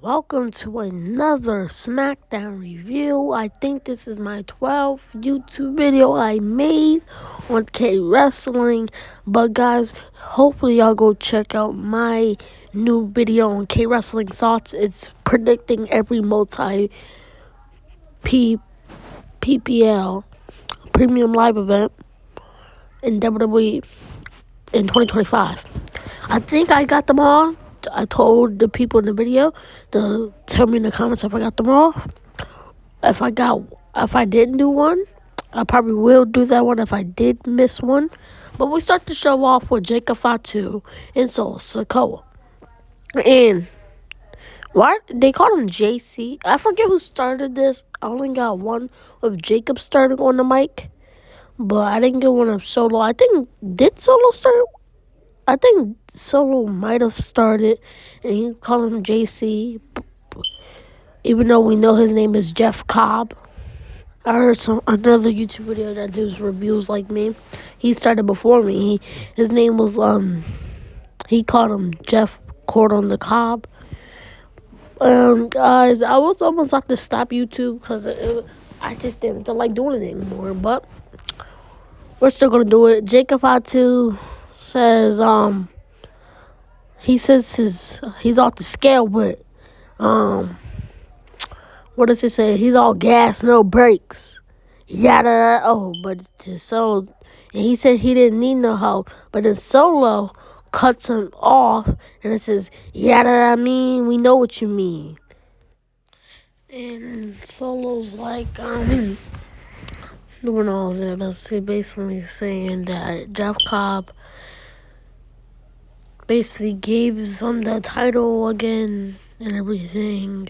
Welcome to another SmackDown review. I think this is my 12th YouTube video I made on K Wrestling. But guys, hopefully y'all go check out my new video on K Wrestling Thoughts. It's predicting every PPL premium live event in WWE in 2025. I think I got them all. I told the people in the video to tell me in the comments if I got them all. If I didn't do one, I probably will do that one if I did miss one. But we start the show off with Jacob Fatu and Solo Sikoa. And why they call him JC? I forget who started this. I only got one with Jacob starting on the mic, but I didn't get one of Solo. I think did Solo start? I think Solo might have started, and he called him JC, even though we know his name is Jeff Cobb. I heard another YouTube video that does reviews like me. He started before me. His name was he called him Jeff Cordon the Cobb. Guys, I was almost about to stop YouTube because I just didn't feel like doing it anymore. But we're still gonna do it. Jacob Fatu says he says he's off the scale, but what does it say? He's all gas, no brakes. Yada. Oh, but Solo, and he said he didn't need no help, but then Solo cuts him off, and it says yada. I mean, we know what you mean. And Solo's like doing all that. That's basically saying that Jeff Cobb basically gave them the title again and everything.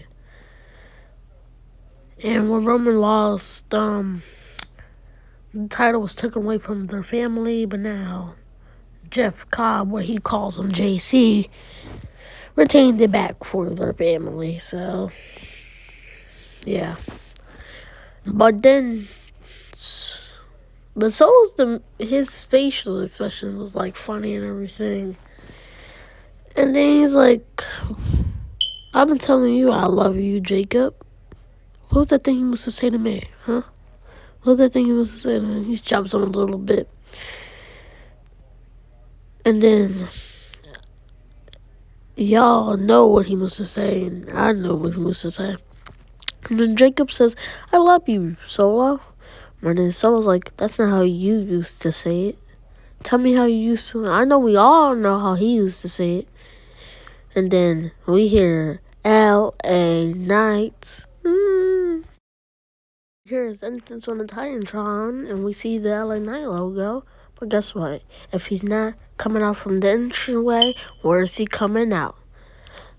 And when Roman lost, the title was taken away from their family, but now Jeff Cobb, what he calls him JC, retained it back for their family. So, yeah. But Solo's his facial expression was like funny and everything. And then he's like, I've been telling you I love you, Jacob. What was that thing he used to say to me, huh? What was that thing he used to say to me? He chops on a little bit. And then y'all know what he must have said, and I know what he must have said. And then Jacob says, I love you, Solo. And then Solo's like, that's not how you used to say it. Tell me how you used to. I know we all know how he used to say it. And then we hear L.A. Knights. Hear his entrance on the Titantron, and we see the LA Knight logo. But guess what? If he's not coming out from the entryway, where is he coming out?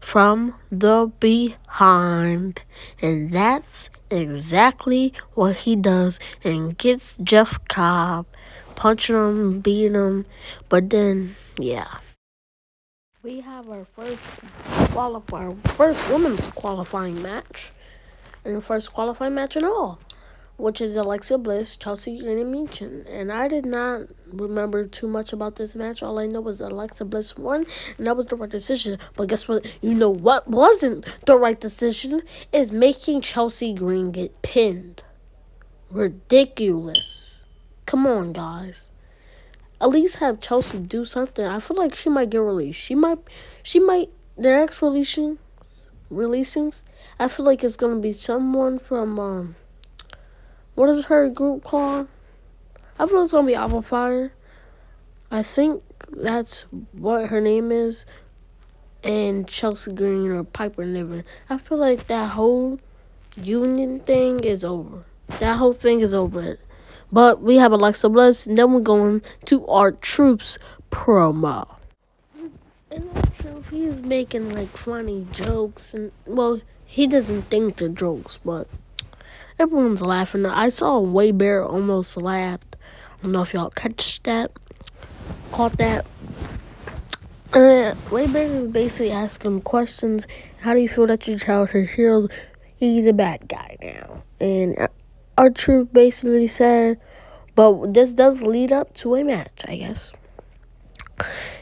From the behind. And that's exactly what he does, and gets Jeff Cobb, punching him, beating him. But then, yeah. We have our first women's qualifying match. And the first qualifying match and all, which is Alexa Bliss, Chelsea Green, and Michin. And I did not remember too much about this match. All I know was that Alexa Bliss won, and that was the right decision. But guess what? You know what wasn't the right decision? Is making Chelsea Green get pinned. Ridiculous. Come on, guys. At least have Chelsea do something. I feel like she might get released. She might. Their next releasings, I feel like it's gonna be someone from what is her group called? I feel it's gonna be Alpha Fire. I think that's what her name is. And Chelsea Green or Piper Niven. I feel like that whole union thing is over. That whole thing is over. But we have Alexa Bliss, and then we're going to our Troops promo. In the truth, he is making like funny jokes, and well, he doesn't think the jokes, but everyone's laughing. I saw Waybear almost laughed. I don't know if y'all caught that. Waybear is basically asking questions. How do you feel that your childhood heroes? He's a bad guy now, and our Truth basically said, but this does lead up to a match, I guess.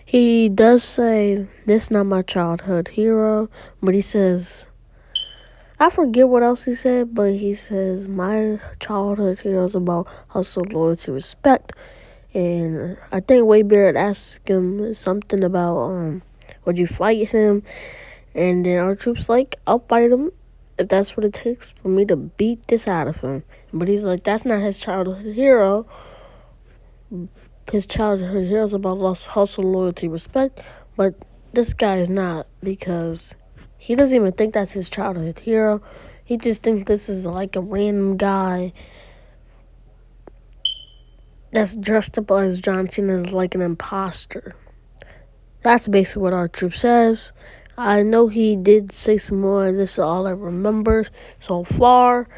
He does say, this is not my childhood hero, but he says, I forget what else he said, but he says, my childhood heroes about hustle, loyalty, respect. And I think Wade Barrett asked him something about, would you fight him? And then our troops like, I'll fight him if that's what it takes for me to beat this out of him. But he's like, that's not his childhood hero. His childhood hero is about hustle, loyalty, respect. But this guy is not, because he doesn't even think that's his childhood hero. He just thinks this is like a random guy that's dressed up as John Cena as like an imposter. That's basically what our troop says. I know he did say some more. This is all I remember so far.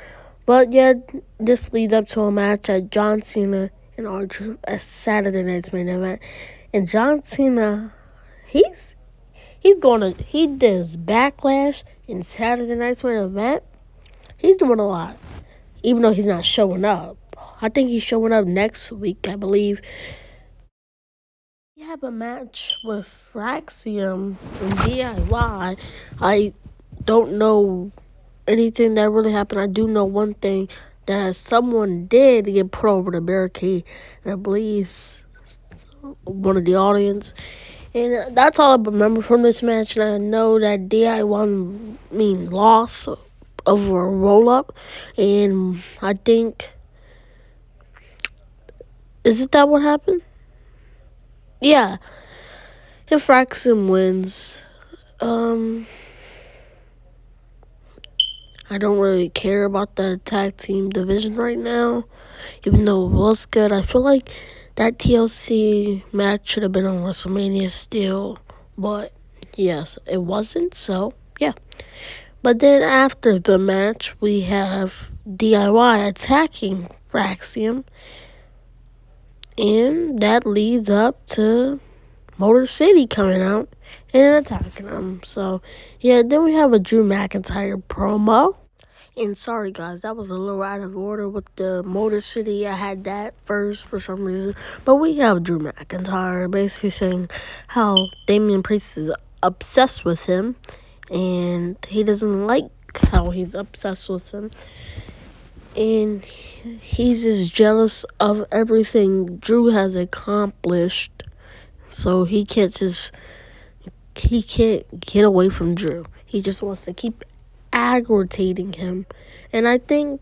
But yeah, this leads up to a match at John Cena and our troop at Saturday night's main event. And John Cena, he does Backlash in Saturday night's main event. He's doing a lot, even though he's not showing up. I think he's showing up next week, I believe. We have a match with Fraxium and DIY. I don't know anything that really happened. I do know one thing, that someone did get put over the barricade, and I believe one of the audience. And that's all I remember from this match. And I know that DIY lost over a roll-up. And I think, isn't that what happened? Yeah. If Fraxum wins, I don't really care about the tag team division right now, even though it was good. I feel like that TLC match should have been on WrestleMania still, but yes, it wasn't, so yeah. But then after the match, we have DIY attacking Fraxium, and that leads up to Motor City coming out and attacking them. So, yeah, then we have a Drew McIntyre promo. And sorry, guys, that was a little out of order with the Motor City. I had that first for some reason. But we have Drew McIntyre basically saying how Damian Priest is obsessed with him. And he doesn't like how he's obsessed with him. And he's just jealous of everything Drew has accomplished. So he can't get away from Drew. He just wants to keep aggravating him. And I think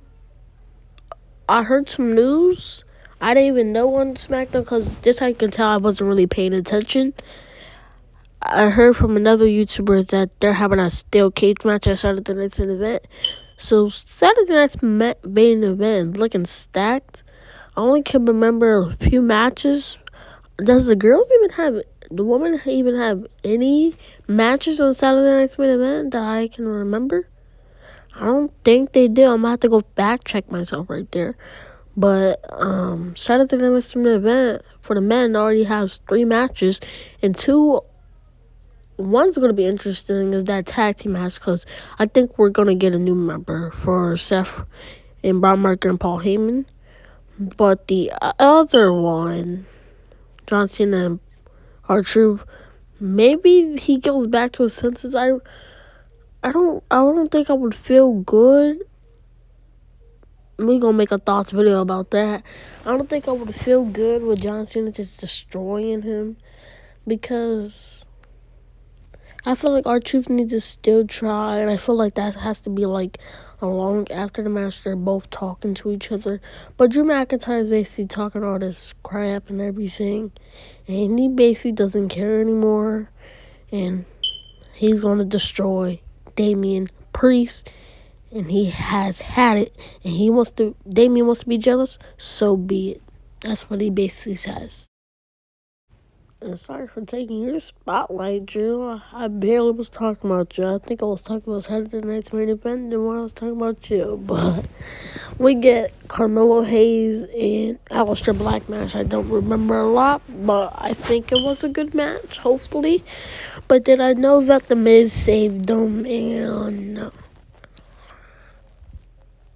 I heard some news. I didn't even know on SmackDown, because just how you can tell I wasn't really paying attention. I heard from another YouTuber that they're having a steel cage match at Saturday night's main event. So Saturday night's main event looking stacked. I only can remember a few matches. Does the woman even have any matches on Saturday night's main event that I can remember? I don't think they do. I'm going to have to go back check myself right there. But Saturday night's main event for the men already has 3 matches, and one's going to be interesting is that tag team match, because I think we're going to get a new member for Seth and Braun Breaker and Paul Heyman. But the other one, John Cena and R-Truth, maybe he goes back to his senses. I don't think I would feel good. We're gonna make a thoughts video about that. I don't think I would feel good with John Cena just destroying him, because I feel like R-Truth needs to still try, and I feel like that has to be like along after the match. They're both talking to each other, but Drew McIntyre is basically talking all this crap and everything, and he basically doesn't care anymore, and he's gonna destroy Damian Priest, and he has had it, and Damian wants to be jealous, so be it. That's what he basically says. And sorry for taking your spotlight, Drew. I barely was talking about you. I think I was talking about Saturday night's main event and more I was talking about you. But we get Carmelo Hayes and Aleister Black match. I don't remember a lot, but I think it was a good match, hopefully. But then I know that The Miz saved them, and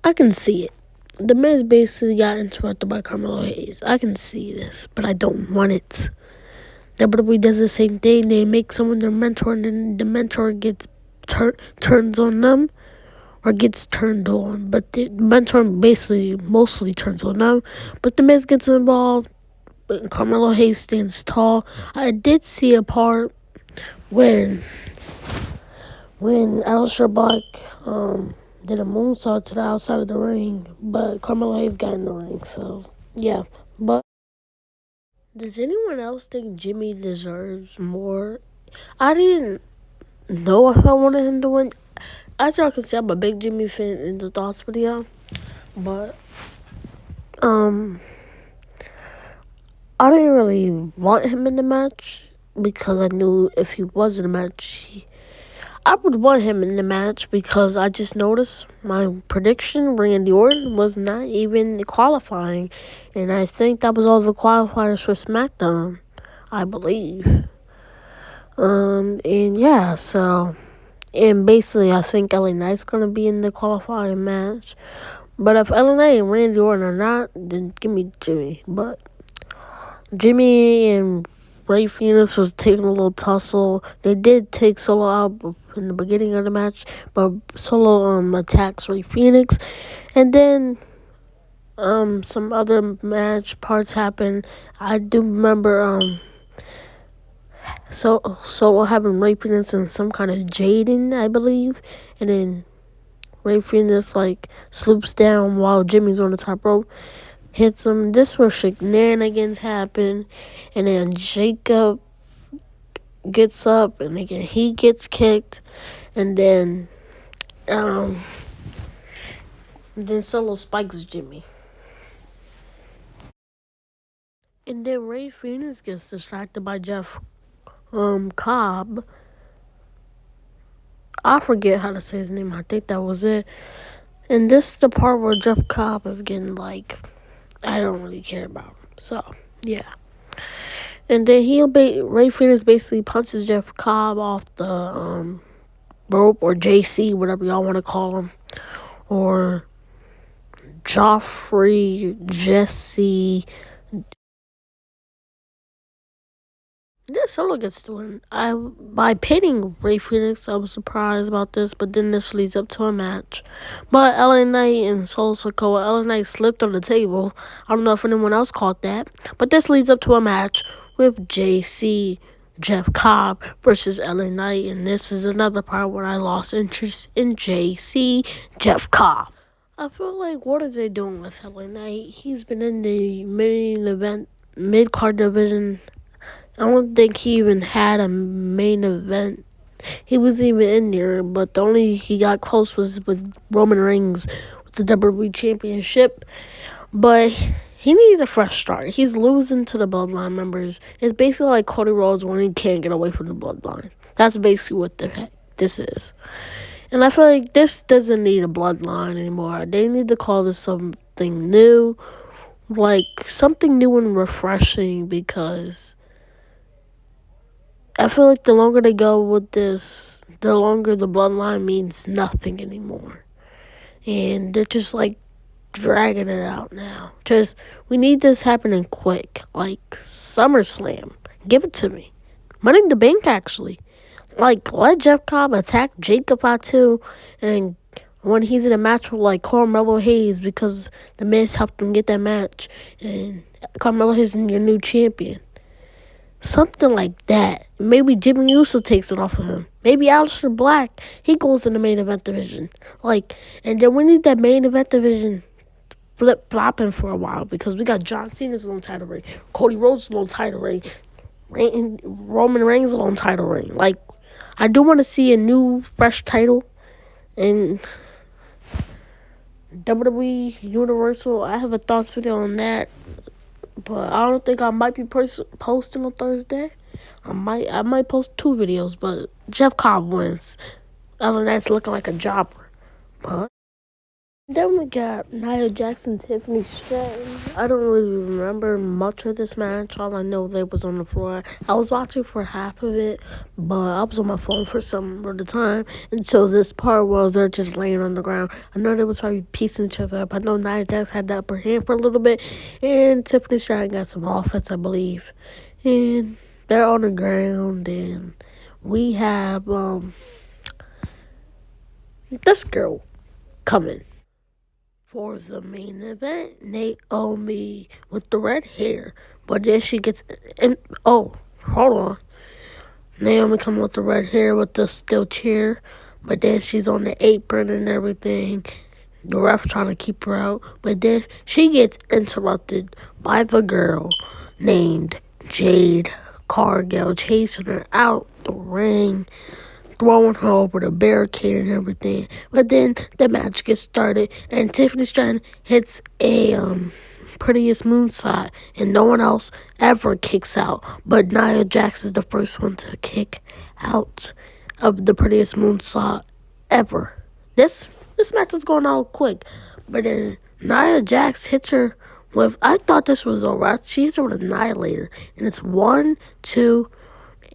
I can see it. The Miz basically got interrupted by Carmelo Hayes. I can see this, but I don't want it. WWE does the same thing. They make someone their mentor, and then the mentor gets turns on them. or gets turned on, but the mentor basically mostly turns on them. But the Miz gets involved, and Carmelo Hayes stands tall. I did see a part when Aleister Black did a moonsault to the outside of the ring, but Carmelo Hayes got in the ring, so yeah. But does anyone else think Jimmy deserves more? I didn't know if I wanted him to win. As y'all can see, I'm a big Jimmy fan in the thoughts video, but I didn't really want him in the match because I knew if he was in the match, I would want him in the match because I just noticed my prediction, Randy Orton, was not even qualifying. And I think that was all the qualifiers for SmackDown, I believe. And yeah, so, and basically I think LA Knight's going to be in the qualifying match. But if LA Knight and Randy Orton are not, then give me Jimmy. But Jimmy and Ray Phoenix was taking a little tussle. They did take Solo out in the beginning of the match, but Solo attacks Ray Phoenix, and then some other match parts happened. I do remember Solo having Ray Phoenix in some kind of Jaden, I believe, and then Ray Phoenix sloops down while Jimmy's on the top rope, hits him. This where shenanigans happen, and then Jacob gets up, and again he gets kicked, and then Solo spikes Jimmy, and then Ray Phoenix gets distracted by Jeff Cobb. I forget how to say his name. I think that was it. And this is the part where Jeff Cobb is getting I don't really care about him. So yeah. And then Ray Phoenix basically punches Jeff Cobb off the rope, or JC, whatever y'all want to call him, or Joffrey, Jesse. This Solo gets to win. By pinning Ray Phoenix, I was surprised about this, but then this leads up to a match. But LA Knight and Solo Sikoa, LA Knight slipped on the table. I don't know if anyone else caught that, but this leads up to a match with JC, Jeff Cobb versus LA Knight, and this is another part where I lost interest in JC, Jeff Cobb. I feel like, what are they doing with LA Knight? He's been in the main event, mid-card division. I don't think he even had a main event. He wasn't even in there, but the only he got close was with Roman Reigns with the WWE Championship. But he needs a fresh start. He's losing to the Bloodline members. It's basically like Cody Rhodes when he can't get away from the Bloodline. That's basically what the heck this is. And I feel like this doesn't need a Bloodline anymore. They need to call this something new. Something new and refreshing, because I feel like the longer they go with this, the longer the Bloodline means nothing anymore. And they're just dragging it out now. We need this happening quick. SummerSlam. Give it to me. Money in the Bank, actually. Let Jeff Cobb attack Jacob Fatu, and when he's in a match with Carmelo Hayes, because the Miz helped him get that match, and Carmelo Hayes is your new champion. Something like that. Maybe Jimmy Uso takes it off of him. Maybe Aleister Black, he goes in the main event division. And then we need that main event division flip-flopping for a while, because we got John Cena's long title reign, Cody Rhodes' long title reign, Roman Reigns' long title reign. I do want to see a new, fresh title in WWE Universal. I have a thoughts video on that, but I don't think I might be posting on Thursday. I might post 2 videos, but Jeff Cobb wins. LA Knight's looking like a jobber. But then we got Nia Jax, Tiffany Stratton. I don't really remember much of this match. All I know, they was on the floor. I was watching for half of it, but I was on my phone for some of the time until this part where they're just laying on the ground. I know they was probably piecing each other up. I know Nia Jax had the upper hand for a little bit, and Tiffany Stratton got some offense, I believe. And they're on the ground, and we have this girl. coming. For the main event, Naomi with the red hair. But then she gets... oh, hold on. Naomi coming with the red hair with the steel chair. But then she's on the apron and everything. The ref trying to keep her out. But then she gets interrupted by the girl named Jade Cargill, chasing her out the ring, throwing her over the barricade and everything. But then the match gets started, and Tiffany Stratton hits a prettiest moonsault, and no one else ever kicks out. But Nia Jax is the first one to kick out of the prettiest moonsault ever. This match is going out quick, but then Nia Jax hits her with, I thought this was alright. She hits her with Annihilator, and it's 1, 2,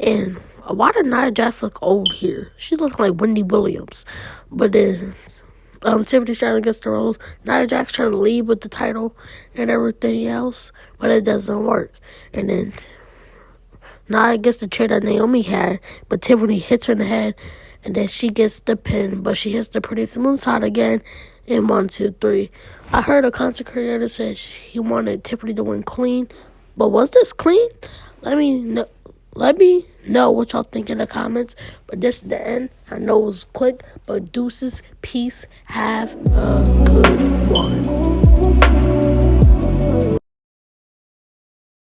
and why did Nia Jax look old here? She looked like Wendy Williams. But then Tiffany Stratton gets the rose. Nia Jax trying to leave with the title and everything else, but it doesn't work. And then Nia gets the chair that Naomi had, but Tiffany hits her in the head, and then she gets the pin, but she hits the prettiest moonsault again in 1, 2, 3. I heard a content creator that said he wanted Tiffany to win clean, but was this clean? Let me know what y'all think in the comments. But this is the end. I know it was quick, but deuces, peace, have a good one.